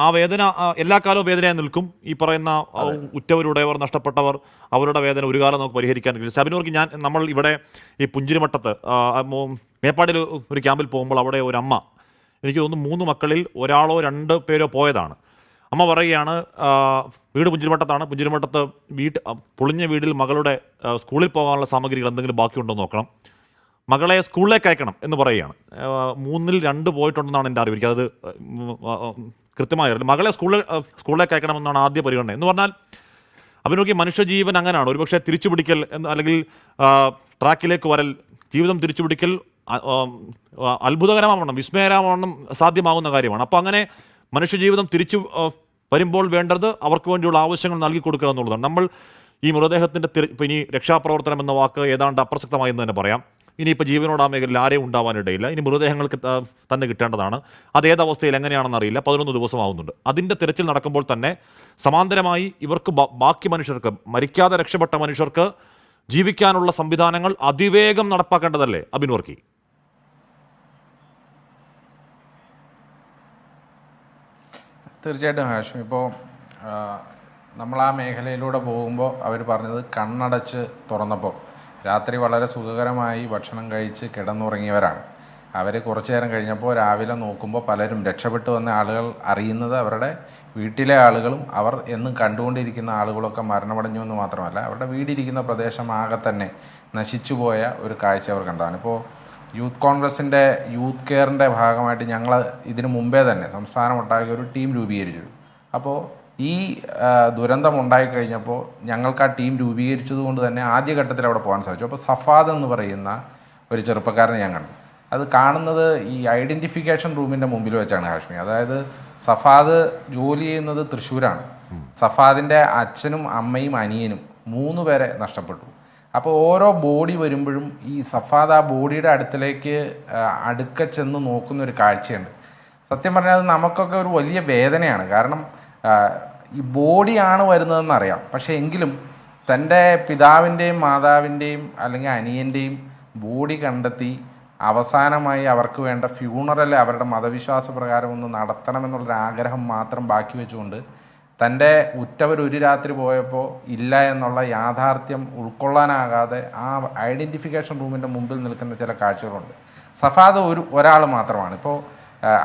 ആ വേദന എല്ലാ കാലവും വേദനയായി നിൽക്കും. ഈ പറയുന്ന ഉറ്റവരുടേവർ നഷ്ടപ്പെട്ടവർ അവരുടെ വേദന ഒരു കാലം നമുക്ക് പരിഹരിക്കാൻ കഴിയും. ഷാബിനോർക്ക് നമ്മൾ ഇവിടെ ഈ പുഞ്ചിരിമട്ടത്ത് മേപ്പാടിൽ ഒരു ക്യാമ്പിൽ പോകുമ്പോൾ അവിടെ ഒരു അമ്മ, എനിക്ക് തോന്നുന്നു 3 മക്കളിൽ ഒരാളോ 2 പേരോ പോയതാണ്. അമ്മ പറയുകയാണ്, വീട് പുഞ്ചിരിമട്ടത്താണ്. പുഞ്ചിരിമട്ടത്ത് പൊളിഞ്ഞ വീട്ടിൽ മകളുടെ സ്കൂളിൽ പോകാനുള്ള സാമഗ്രികൾ എന്തെങ്കിലും ബാക്കിയുണ്ടോ നോക്കണം, മകളെ സ്കൂളിലേക്ക് അയക്കണം എന്ന് പറയുകയാണ്. 3-ൽ 2 പോയിട്ടുണ്ടെന്നാണ് എൻ്റെ അറിവ്. എനിക്കത് കൃത്യമായി അറിയില്ല. മകളെ സ്കൂളിലേക്ക് അയക്കണമെന്നാണ് ആദ്യ പരിഗണന. എന്ന് പറഞ്ഞാൽ അവനൊക്കെ മനുഷ്യജീവൻ അങ്ങനെയാണ്. ഒരുപക്ഷെ തിരിച്ചുപിടിക്കൽ അല്ലെങ്കിൽ ട്രാക്കിലേക്ക് വരൽ, ജീവിതം തിരിച്ചുപിടിക്കൽ അത്ഭുതകരമാവണം, വിസ്മയകരമാവണം സാധ്യമാകുന്ന കാര്യമാണ്. അപ്പോൾ അങ്ങനെ മനുഷ്യജീവിതം തിരിച്ചു വരുമ്പോൾ വേണ്ടത് അവർക്ക് വേണ്ടിയുള്ള ആവശ്യങ്ങൾ നൽകി കൊടുക്കുക എന്നുള്ളതാണ്. നമ്മൾ ഈ മൃതദേഹത്തിൻ്റെ ഇപ്പോൾ ഇനി രക്ഷാപ്രവർത്തനം എന്ന വാക്ക് ഏതാണ്ട് അപ്രസക്തമായി എന്ന് തന്നെ പറയാം. ഇനിയിപ്പോൾ ജീവനോട് ആ മേഖലയിൽ ആരെയും ഉണ്ടാവാനിടയില്ല. ഇനി മൃതദേഹങ്ങൾക്ക് തന്നെ കിട്ടേണ്ടതാണ്. അത് ഏതവസ്ഥയിൽ എങ്ങനെയാണെന്ന് അറിയില്ല. 11 ദിവസമാവുന്നുണ്ട്. അതിൻ്റെ തിരച്ചിൽ നടക്കുമ്പോൾ തന്നെ സമാന്തരമായി ഇവർക്ക് ബാക്കി മനുഷ്യർക്ക്, മരിക്കാതെ രക്ഷപ്പെട്ട മനുഷ്യർക്ക് ജീവിക്കാനുള്ള സംവിധാനങ്ങൾ അതിവേഗം നടപ്പാക്കേണ്ടതല്ലേ അബിൻവർക്കി? തീർച്ചയായിട്ടും ഹാഷ്മി, ഇപ്പോൾ നമ്മൾ ആ മേഖലയിലൂടെ പോകുമ്പോൾ അവർ പറഞ്ഞത് കണ്ണടച്ച് തുറന്നപ്പോൾ രാത്രി വളരെ സുഖകരമായി ഭക്ഷണം കഴിച്ച് കിടന്നുറങ്ങിയവരാണ്. അവർ കുറച്ചു നേരം കഴിഞ്ഞപ്പോൾ രാവിലെ നോക്കുമ്പോൾ പലരും രക്ഷപ്പെട്ടു വന്ന ആളുകൾ അറിയുന്നത് അവരുടെ വീട്ടിലെ ആളുകളും അവർ എന്നും കണ്ടുകൊണ്ടിരിക്കുന്ന ആളുകളൊക്കെ മരണമടഞ്ഞു എന്ന് മാത്രമല്ല, അവരുടെ വീടിരിക്കുന്ന പ്രദേശം ആകെ തന്നെ നശിച്ചുപോയ ഒരു കാഴ്ച അവർ കണ്ടതാണ്. ഇപ്പോൾ യൂത്ത് കോൺഗ്രസിൻ്റെ യൂത്ത് കെയറിൻ്റെ ഭാഗമായിട്ട് ഞങ്ങൾ ഇതിനു മുമ്പേ തന്നെ സംസ്ഥാനമൊട്ടാകെ ഒരു ടീം രൂപീകരിച്ചു. അപ്പോൾ ഈ ദുരന്തം ഉണ്ടായിക്കഴിഞ്ഞപ്പോൾ ഞങ്ങൾക്ക് ആ ടീം രൂപീകരിച്ചത് കൊണ്ട് തന്നെ ആദ്യഘട്ടത്തിൽ അവിടെ പോകാൻ സാധിച്ചു. അപ്പോൾ സഫാദ് എന്ന് പറയുന്ന ഒരു ചെറുപ്പക്കാരനെ ഞാൻ കണ്ടു. അത് കാണുന്നത് ഈ ഐഡൻറ്റിഫിക്കേഷൻ റൂമിൻ്റെ മുമ്പിൽ വെച്ചാണ് ഹാഷ്മി. അതായത് സഫാദ് ജോലി ചെയ്യുന്നത് തൃശ്ശൂരാണ്. സഫാദിൻ്റെ അച്ഛനും അമ്മയും അനിയനും 3 പേരെ നഷ്ടപ്പെട്ടു. അപ്പോൾ ഓരോ ബോഡി വരുമ്പോഴും ഈ സഫാദ് ആ ബോഡിയുടെ അടുക്ക ചെന്ന് നോക്കുന്ന ഒരു കാഴ്ചയുണ്ട്. സത്യം പറഞ്ഞാൽ അത് നമുക്കൊക്കെ ഒരു വലിയ വേദനയാണ്. കാരണം ഈ ബോഡിയാണ് വരുന്നതെന്നറിയാം, പക്ഷേ എങ്കിലും തൻ്റെ പിതാവിൻ്റെയും മാതാവിൻ്റെയും അല്ലെങ്കിൽ അനിയൻ്റെയും ബോഡി കണ്ടെത്തി അവസാനമായി അവർക്ക് വേണ്ട ഫ്യൂണറൽ അവരുടെ മതവിശ്വാസ പ്രകാരം ഒന്ന് നടത്തണമെന്നുള്ളൊരു ആഗ്രഹം മാത്രം ബാക്കി വെച്ചുകൊണ്ട് തൻ്റെ ഉറ്റവർ ഒരു രാത്രി പോയപ്പോൾ ഇല്ല എന്നുള്ള യാഥാർത്ഥ്യം ഉൾക്കൊള്ളാനാകാതെ ആ ഐഡൻറ്റിഫിക്കേഷൻ റൂമിൻ്റെ മുമ്പിൽ നിൽക്കുന്ന ചില കാഴ്ചകളുണ്ട്. സഫാദ് ഒരാൾ മാത്രമാണ്. ഇപ്പോൾ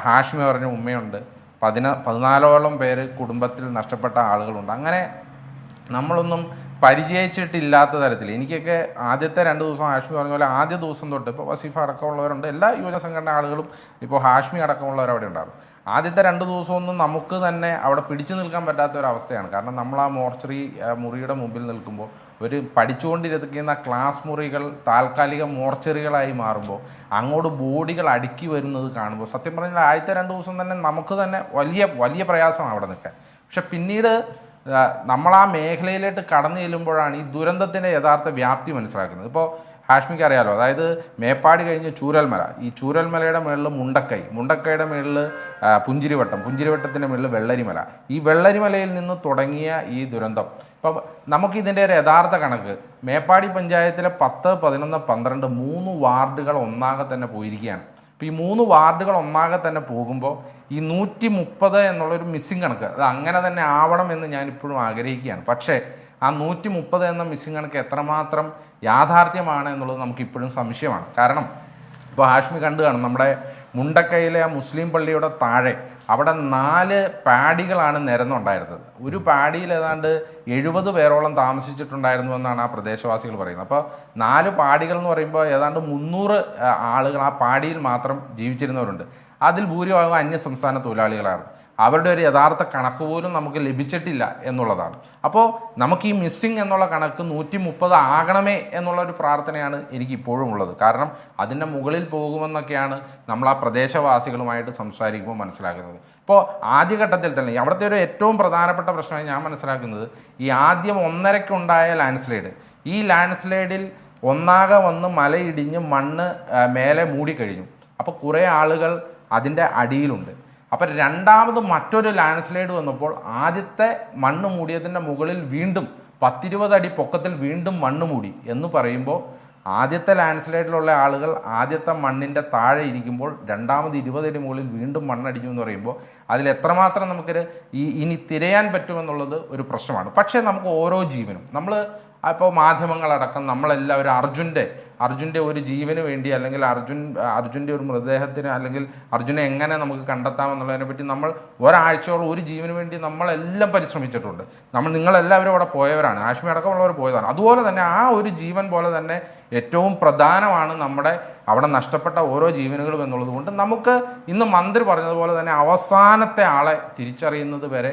ഹാഷ്മി പറഞ്ഞ ഉമ്മയുണ്ട്, 14ഓളം പേര് കുടുംബത്തിൽ നഷ്ടപ്പെട്ട ആളുകളുണ്ട്. അങ്ങനെ നമ്മളൊന്നും പരിചയിച്ചിട്ടില്ലാത്ത തരത്തിൽ എനിക്കൊക്കെ ആദ്യത്തെ 2 ദിവസം ഹാഷ്മി പറഞ്ഞ പോലെ ആദ്യ ദിവസം തൊട്ട് ഇപ്പോൾ വസീഫ അടക്കമുള്ളവരുണ്ട്, എല്ലാ യുവജന സംഘടന ആളുകളും ഇപ്പോൾ ഹാഷ്മി അടക്കമുള്ളവർ അവിടെ ഉണ്ടാകും. ആദ്യത്തെ 2 ദിവസമൊന്നും നമുക്ക് തന്നെ അവിടെ പിടിച്ചു നിൽക്കാൻ പറ്റാത്ത ഒരവസ്ഥയാണ്. കാരണം നമ്മൾ ആ മോർച്ചറി മുറിയുടെ മുമ്പിൽ നിൽക്കുമ്പോൾ ഒരു പഠിച്ചുകൊണ്ടിരിക്കുന്ന ക്ലാസ് മുറികൾ താൽക്കാലിക മോർച്ചറികളായി മാറുമ്പോൾ അങ്ങോട്ട് ബോഡികൾ അടുക്കി വരുന്നത് കാണുമ്പോൾ സത്യം പറഞ്ഞാൽ ആദ്യത്തെ 2 ദിവസം തന്നെ നമുക്ക് തന്നെ വലിയ വലിയ പ്രയാസമാണ് അവിടെ നിൽക്കാൻ. പക്ഷെ പിന്നീട് നമ്മൾ ആ മേഖലയിലേക്ക് കടന്നു ചെല്ലുമ്പോഴാണ് ഈ ദുരന്തത്തിൻ്റെ യഥാർത്ഥ വ്യാപ്തി മനസ്സിലാക്കുന്നത്. ഇപ്പോൾ ഹാഷ്മിക്ക് അറിയാലോ, അതായത് മേപ്പാടി കഴിഞ്ഞ് ചൂരൽമല, ഈ ചൂരൽമലയുടെ മുകളിൽ മുണ്ടക്കയുടെ മുകളിൽ പുഞ്ചിരിവട്ടത്തിൻ്റെ മുകളിൽ വെള്ളരിമല, ഈ വെള്ളരിമലയിൽ നിന്ന് തുടങ്ങിയ ഈ ദുരന്തം ഇപ്പം നമുക്കിതിൻ്റെ ഒരു യഥാർത്ഥ കണക്ക് മേപ്പാടി പഞ്ചായത്തിലെ 10, 11, 12 3 വാർഡുകൾ ഒന്നാകെ തന്നെ പോയിരിക്കുകയാണ്. അപ്പോൾ ഈ 3 വാർഡുകൾ ഒന്നാകെ തന്നെ പോകുമ്പോൾ ഈ 130 എന്നുള്ളൊരു മിസ്സിങ് കണക്ക് അത് അങ്ങനെ തന്നെ ആവണം എന്ന് ഞാനിപ്പോഴും ആഗ്രഹിക്കുകയാണ്. പക്ഷേ ആ 130 എന്ന മിസ്സിങ് കണക്ക് എത്രമാത്രം യാഥാർത്ഥ്യമാണ് എന്നുള്ളത് നമുക്കിപ്പോഴും സംശയമാണ്. കാരണം ഇപ്പോൾ ഹാഷ്മി കണ്ടു കാണും, നമ്മുടെ മുണ്ടക്കയിലെ ആ മുസ്ലിം പള്ളിയുടെ താഴെ അവിടെ 4 പാഡികളാണ് നിരന്നുണ്ടായിരുന്നത്. ഒരു പാഡിയിൽ ഏതാണ്ട് 70 പേരോളം താമസിച്ചിട്ടുണ്ടായിരുന്നു എന്നാണ് ആ പ്രദേശവാസികൾ പറയുന്നത്. അപ്പോൾ 4 പാഡികൾ എന്ന് പറയുമ്പോൾ ഏതാണ്ട് 300 ആളുകൾ ആ പാഡിയിൽ മാത്രം ജീവിച്ചിരുന്നവരുണ്ട്. അതിൽ ഭൂരിഭാഗം അന്യസംസ്ഥാന തൊഴിലാളികളാണ്. അവരുടെ ഒരു യഥാർത്ഥ കണക്ക് പോലും നമുക്ക് ലഭിച്ചിട്ടില്ല എന്നുള്ളതാണ്. അപ്പോൾ നമുക്ക് ഈ മിസ്സിങ് എന്നുള്ള കണക്ക് 130 ആകണമേ എന്നുള്ളൊരു പ്രാർത്ഥനയാണ് എനിക്ക് ഇപ്പോഴും ഉള്ളത്. കാരണം അതിൻ്റെ മുകളിൽ പോകുമെന്നൊക്കെയാണ് നമ്മൾ ആ പ്രദേശവാസികളുമായിട്ട് സംസാരിക്കുമ്പോൾ മനസ്സിലാക്കുന്നത്. ഇപ്പോൾ ആദ്യഘട്ടത്തിൽ തന്നെ അവിടുത്തെ ഒരു ഏറ്റവും പ്രധാനപ്പെട്ട പ്രശ്നമായി ഞാൻ മനസ്സിലാക്കുന്നത് ഈ ആദ്യം 1.5-ക്കുണ്ടായ ലാൻഡ്സ്ലൈഡ്, ഈ ലാൻഡ്സ്ലൈഡിൽ ഒന്നാകെ വന്ന് മലയിടിഞ്ഞ് മണ്ണ് മേലെ മൂടിക്കഴിഞ്ഞു. അപ്പോൾ കുറേ ആളുകൾ അതിൻ്റെ അടിയിലുണ്ട്. അപ്പം രണ്ടാമത് മറ്റൊരു ലാൻഡ്സ്ലൈഡ് വന്നപ്പോൾ ആദ്യത്തെ മണ്ണ് മൂടിയതിൻ്റെ മുകളിൽ വീണ്ടും 10-20 അടി പൊക്കത്തിൽ വീണ്ടും മണ്ണ് മൂടി എന്ന് പറയുമ്പോൾ ആദ്യത്തെ ലാൻഡ് സ്ലൈഡിലുള്ള ആളുകൾ ആദ്യത്തെ മണ്ണിൻ്റെ താഴെ ഇരിക്കുമ്പോൾ രണ്ടാമത് 20 അടി മുകളിൽ വീണ്ടും മണ്ണടിഞ്ഞു എന്ന് പറയുമ്പോൾ അതിൽ എത്രമാത്രം നമുക്കൊരു ഇനി തിരയാൻ പറ്റുമെന്നുള്ളത് ഒരു പ്രശ്നമാണ്. പക്ഷേ നമുക്ക് ഓരോ ജീവനും നമ്മൾ അപ്പോൾ മാധ്യമങ്ങളടക്കം നമ്മളെല്ലാവരും അർജുൻ്റെ ഒരു ജീവന് വേണ്ടി അല്ലെങ്കിൽ അർജുൻ്റെ ഒരു മൃതദേഹത്തിന് അല്ലെങ്കിൽ അർജുനെ എങ്ങനെ നമുക്ക് കണ്ടെത്താമെന്നുള്ളതിനെ പറ്റി നമ്മൾ ഒരാഴ്ചയോളം ഒരു ജീവന് വേണ്ടി നമ്മളെല്ലാം പരിശ്രമിച്ചിട്ടുണ്ട്. നിങ്ങളെല്ലാവരും അവിടെ പോയവരാണ്, ആശ്മി അടക്കമുള്ളവർ പോയതാണ്. അതുപോലെ തന്നെ ആ ഒരു ജീവൻ പോലെ തന്നെ ഏറ്റവും പ്രധാനമാണ് നമ്മുടെ അവിടെ നഷ്ടപ്പെട്ട ഓരോ ജീവനുകളും എന്നുള്ളത് കൊണ്ട് നമുക്ക് ഇന്ന് മന്ത്രി പറഞ്ഞതുപോലെ തന്നെ അവസാനത്തെ ആളെ തിരിച്ചറിയുന്നത് വരെ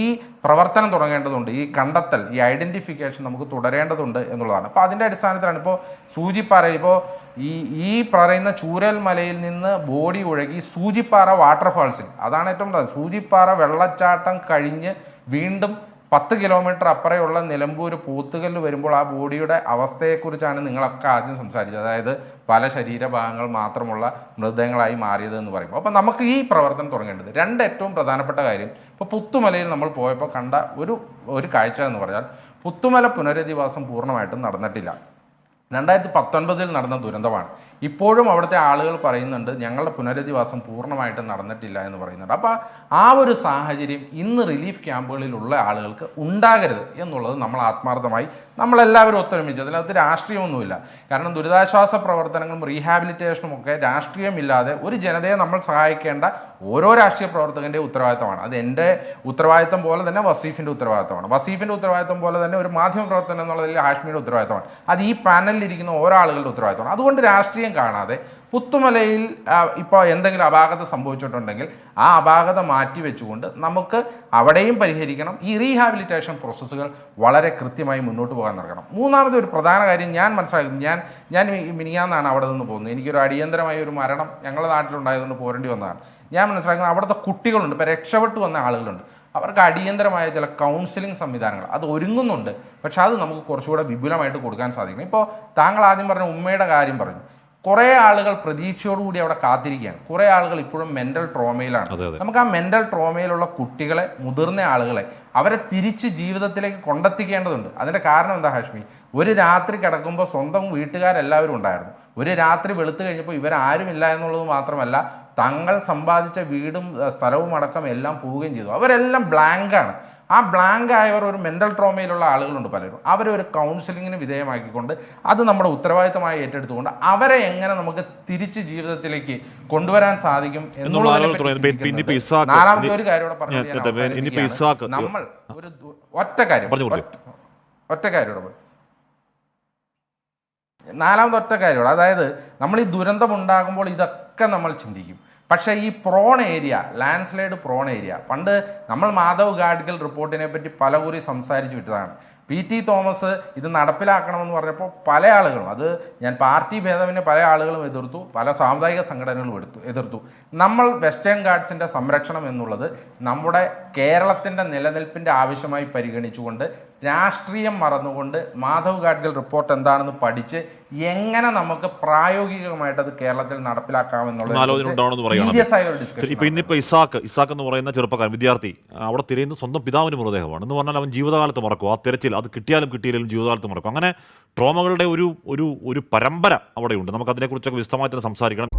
ഈ പ്രവർത്തനം തുടങ്ങേണ്ടതുണ്ട്. ഈ കണ്ടെത്തൽ, ഈ ഐഡൻറ്റിഫിക്കേഷൻ നമുക്ക് തുടരേണ്ടതുണ്ട് എന്നുള്ളതാണ്. അപ്പോൾ അതിൻ്റെ അടിസ്ഥാനത്തിലാണ് ഇപ്പോൾ സൂചിപ്പാറ, ഇപ്പോൾ ഈ പറയുന്ന ചൂരൽ മലയിൽ നിന്ന് ബോഡി ഒഴുകി സൂചിപ്പാറ വാട്ടർഫാൾസിൽ, അതാണ് ഏറ്റവും പ്രധാനം. സൂചിപ്പാറ വെള്ളച്ചാട്ടം കഴിഞ്ഞ് വീണ്ടും 10 കിലോമീറ്റർ അപ്പുറയുള്ള നിലമ്പൂർ പോത്തുകല്ല് വരുമ്പോൾ ആ ബോഡിയുടെ അവസ്ഥയെക്കുറിച്ചാണ് നിങ്ങളൊക്കെ ആദ്യം സംസാരിച്ചത്. അതായത് പല ശരീരഭാഗങ്ങൾ മാത്രമുള്ള മൃതദേഹങ്ങളായി മാറിയത് എന്ന് പറയുമ്പോൾ അപ്പോൾ നമുക്ക് ഈ പ്രവർത്തനം തുടങ്ങേണ്ടത് ഏറ്റവും പ്രധാനപ്പെട്ട കാര്യം. ഇപ്പോൾ പുത്തുമലയിൽ നമ്മൾ പോയപ്പോൾ കണ്ട ഒരു കാഴ്ച എന്ന് പറഞ്ഞാൽ പുത്തുമല പുനരധിവാസം പൂർണ്ണമായിട്ടും നടന്നിട്ടില്ല. 2019 നടന്ന ദുരന്തമാണ്. ഇപ്പോഴും അവിടുത്തെ ആളുകൾ പറയുന്നുണ്ട് ഞങ്ങളുടെ പുനരധിവാസം പൂർണ്ണമായിട്ടും നടന്നിട്ടില്ല എന്ന് പറയുന്നുണ്ട്. അപ്പോൾ ആ ഒരു സാഹചര്യം ഇന്ന് റിലീഫ് ക്യാമ്പുകളിലുള്ള ആളുകൾക്ക് ഉണ്ടാകരുത് എന്നുള്ളത് നമ്മൾ ആത്മാർത്ഥമായി നമ്മളെല്ലാവരും ഒത്തൊരുമിച്ച്, അതിനകത്ത് രാഷ്ട്രീയമൊന്നുമില്ല. കാരണം ദുരിതാശ്വാസ പ്രവർത്തനങ്ങളും റീഹാബിലിറ്റേഷനും ഒക്കെ രാഷ്ട്രീയമില്ലാതെ ഒരു ജനതയെ നമ്മൾ സഹായിക്കേണ്ട ഓരോ രാഷ്ട്രീയ പ്രവർത്തകൻ്റെ ഉത്തരവാദിത്തമാണ്. അത് എൻ്റെ ഉത്തരവാദിത്തം പോലെ തന്നെ വസീഫിൻ്റെ ഉത്തരവാദിത്തമാണ്. വസീഫിൻ്റെ ഉത്തരവാദിത്തം പോലെ തന്നെ ഒരു മാധ്യമ പ്രവർത്തനം എന്നുള്ളതിൽ ഹാഷ്മിയുടെ ഉത്തരവാദിത്തമാണ്. അത് ഈ പാനലിലിരിക്കുന്ന ഓരോ ആളുകളുടെ ഉത്തരവാദിത്തമാണ്. അതുകൊണ്ട് രാഷ്ട്രീയം കാണാതെ പുത്തുമലയിൽ ഇപ്പോൾ എന്തെങ്കിലും അപാകത സംഭവിച്ചിട്ടുണ്ടെങ്കിൽ ആ അപാകത മാറ്റി വെച്ചുകൊണ്ട് നമുക്ക് അവിടെയും പരിഹരിക്കണം. ഈ റീഹാബിലിറ്റേഷൻ പ്രോസസ്സുകൾ വളരെ കൃത്യമായി മുന്നോട്ട് പോകാൻ നടക്കണം. മൂന്നാമത് ഒരു പ്രധാന കാര്യം ഞാൻ മനസ്സിലാക്കുന്നത്, ഞാൻ മിനിയാന്നാണ് അവിടെ നിന്ന് പോകുന്നത്. എനിക്കൊരു അടിയന്തരമായ ഒരു മരണം ഞങ്ങളുടെ നാട്ടിലുണ്ടായതുകൊണ്ട് പോരേണ്ടി വന്നതാണ്. ഞാൻ മനസ്സിലാക്കുന്നത് അവിടുത്തെ കുട്ടികളുണ്ട്, ഇപ്പോൾ രക്ഷപ്പെട്ടു വന്ന ആളുകളുണ്ട്. അവർക്ക് അടിയന്തരമായ ചില കൗൺസിലിംഗ് സംവിധാനങ്ങൾ അത് ഒരുങ്ങുന്നുണ്ട്. പക്ഷെ അത് നമുക്ക് കുറച്ചുകൂടെ വിപുലമായിട്ട് കൊടുക്കാൻ സാധിക്കണം. ഇപ്പോൾ താങ്കൾ ആദ്യം പറഞ്ഞ ഉമ്മയുടെ കാര്യം പറഞ്ഞു. കുറേ ആളുകൾ പ്രതീക്ഷയോടുകൂടി അവിടെ കാത്തിരിക്കുകയാണ്. കുറേ ആളുകൾ ഇപ്പോഴും മെൻ്റൽ ട്രോമയിലാണ്. നമുക്ക് ആ മെൻ്റൽ ട്രോമയിലുള്ള കുട്ടികളെ, മുതിർന്ന ആളുകളെ അവരെ തിരിച്ച് ജീവിതത്തിലേക്ക് കൊണ്ടെത്തിക്കേണ്ടതുണ്ട്. അതിൻ്റെ കാരണം എന്താ ഹാഷ്മി? ഒരു രാത്രി കിടക്കുമ്പോൾ സ്വന്തം വീട്ടുകാരെല്ലാവരും ഉണ്ടായിരുന്നു. ഒരു രാത്രി വെളുത്തു കഴിഞ്ഞപ്പോൾ ഇവരാരുമില്ല എന്നുള്ളത് മാത്രമല്ല, തങ്ങൾ സമ്പാദിച്ച വീടും സ്ഥലവും അടക്കം എല്ലാം പോവുകയും ചെയ്തു. അവരെല്ലാം ബ്ലാങ്കാണ്. ആ ബ്ലാങ്ക് ആയവർ ഒരു മെൻ്റൽ ട്രോമയിലുള്ള ആളുകളുണ്ട് പലരും. അവരെ ഒരു കൗൺസിലിങ്ങിന് വിധേയമാക്കിക്കൊണ്ട് അത് നമ്മുടെ ഉത്തരവാദിത്തമായി ഏറ്റെടുത്തുകൊണ്ട് അവരെ എങ്ങനെ നമുക്ക് തിരിച്ച് ജീവിതത്തിലേക്ക് കൊണ്ടുവരാൻ സാധിക്കും എന്നുള്ളതിനെ നാലാമത്തെ ഒരു കാര്യം നമ്മൾ ഒരു ഒറ്റ കാര്യം നാലാമത്തെ ഒറ്റ കാര്യമാണ്. അതായത് നമ്മൾ ഈ ദുരന്തമുണ്ടാകുമ്പോൾ ഇതൊക്കെ നമ്മൾ ചിന്തിക്കും. പക്ഷേ ഈ prawn area, land slide prawn area, പണ്ട് നമ്മൾ മാധവ് ഗാഡ്ഗിൽ റിപ്പോർട്ടിനെ പറ്റി പലകുറി സംസാരിച്ചു വിട്ടതാണ്. PT തോമസ് ഇത് നടപ്പിലാക്കണമെന്ന് പറഞ്ഞപ്പോൾ പല ആളുകളും, അത് ഞാൻ പാർട്ടി ഭേദമന്യേ പല ആളുകളും എതിർത്തു, പല സാമുദായിക സംഘടനകളും എതിർത്തു. നമ്മൾ വെസ്റ്റേൺ ഗാർഡ്സിൻ്റെ സംരക്ഷണം എന്നുള്ളത് നമ്മുടെ കേരളത്തിൻ്റെ നിലനിൽപ്പിൻ്റെ ആവശ്യമായി പരിഗണിച്ചുകൊണ്ട് രാഷ്ട്രീയം മറന്നുകൊണ്ട് മാധവ് ഗാഡ്ഗിൽ റിപ്പോർട്ട് എന്താണെന്ന് പഠിച്ച് എങ്ങനെ നമുക്ക് പ്രായോഗികമായിട്ട് അത് കേരളത്തിൽ നടപ്പിലാക്കാമെന്നുള്ള സീരിയസ് ആയ ഒരു ഡിസ്കഷൻ. ഇന്നിപ്പോൾ ഇസാക്ക് എന്ന് പറയുന്ന ചെറുപ്പക്കാരൻ, വിദ്യാർത്ഥി, അവിടെ തിരയുന്ന സ്വന്തം പിതാവിന് മൃതദേഹമാണ് എന്ന് പറഞ്ഞാൽ അവൻ ജീവിതകാലത്ത് മറക്കും. ആ തിരച്ചിൽ അത് കിട്ടിയാലും കിട്ടിയില്ലെങ്കിലും ജീവിതകാലത്ത് മറക്കും. അങ്ങനെ ട്രോമകളുടെ ഒരു പരമ്പര അവിടെയുണ്ട്. നമുക്ക് അതിനെക്കുറിച്ചൊക്കെ വിശദമായി തന്നെ സംസാരിക്കണം.